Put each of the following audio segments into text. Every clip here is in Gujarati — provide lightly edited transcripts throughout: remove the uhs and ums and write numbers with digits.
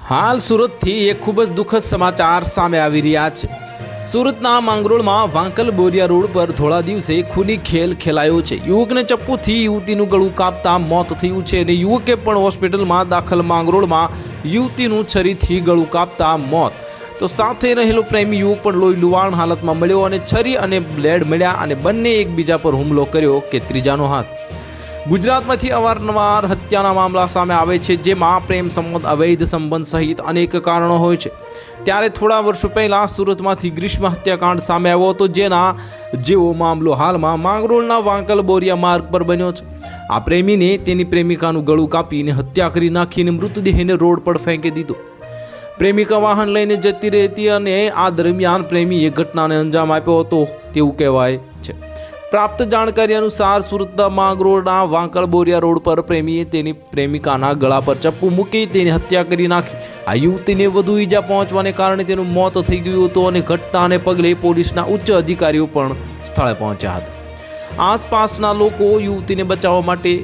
હાલ સુરતથી એક ખૂબ જ દુઃખદ સમાચાર સામે આવી રહ્યા છે। સુરતના માંગરોળમાં વાંકલ બોરિયા રોડ પર થોડા દિવસે ખૂની ખેલ ખેલાયો છે। યુવકને ચપ્પુથી યુવતીનું ગળું કાપતા મોત થયું છે અને યુવકે પણ હોસ્પિટલમાં દાખલ। માંગરોળમાં યુવતીનું છરીથી ગળું કાપતા મોત, તો સાથે રહેલો પ્રેમી યુવક પણ લોહી લુહાણ હાલતમાં મળ્યો અને છરી અને બ્લેડ મળ્યા અને બંને એકબીજા પર હુમલો કર્યો કે ત્રીજાનો હાથ। ગુજરાતમાંથી અવારનવાર હત્યાના મામલા સામે આવે છે, જેમાં પ્રેમ સંબંધ, અવૈધ સંબંધ સહિત અનેક કારણો હોય છે। ત્યારે થોડા વર્ષો પહેલાં સુરતમાંથી ગ્રીષ્મ હત્યાકાંડ સામે આવ્યો હતો, જેના જેવો મામલો હાલમાં માંગરોળના વાંકલ બોરિયા માર્ગ પર બન્યો છે। આ પ્રેમીને તેની પ્રેમિકાનું ગળું કાપીને હત્યા કરી નાખીને મૃતદેહને રોડ પર ફેંકી દીધો। પ્રેમિકા વાહન લઈને જતી રહી હતી અને આ દરમિયાન પ્રેમીએ ઘટનાને અંજામ આપ્યો હતો તેવું કહેવાય છે। પ્રાપ્ત જાણકારી અનુસાર સુરતના માંગરોળના વાંકલ બોરિયા રોડ પર પ્રેમીએ તેની પ્રેમિકાના ગળા પર ચપ્પુ મૂકી તેની હત્યા કરી નાખી। આ યુવતીને વધુ ઈજા પહોંચવાને કારણે તેનું મોત થઈ ગયું હતું અને ઘટનાને પગલે પોલીસના ઉચ્ચ અધિકારીઓ પણ સ્થળે પહોંચ્યા હતા। આસપાસના લોકો યુવતીને બચાવવા માટે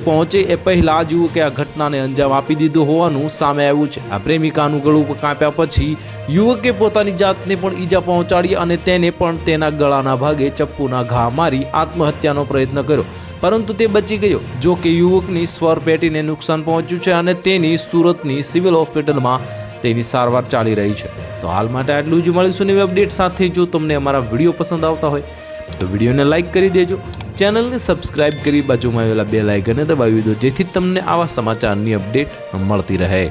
પહોંચે એ પહેલાં જ યુવકે આ ઘટનાને અંજામ આપી દીધો હોવાનું સામે આવ્યું છે। આ પ્રેમિકાનું ગળું કાપ્યા પછી યુવકે પોતાની જાતને પણ ઈજા પહોંચાડી અને તેને પણ તેના ગળાના ભાગે ચપ્પુના ઘા મારી આત્મહત્યાનો પ્રયત્ન કર્યો, પરંતુ તે બચી ગયો। જો કે યુવકની સ્વર પેટીને નુકસાન પહોંચ્યું છે અને તેની સુરતની સિવિલ હોસ્પિટલમાં તેની સારવાર ચાલી રહી છે। તો હાલ માટે આટલું જ। મળીશું નવી અપડેટ સાથે। જો તમને અમારા વિડીયો પસંદ આવતા હોય તો વિડીયોને લાઇક કરી દેજો, ચેનલને સબસ્ક્રાઇબ કરી બાજુમાં આવેલા બેલ આઇકનને દબાવી દો, જેથી તમને આવા સમાચારની અપડેટ મળતી રહે।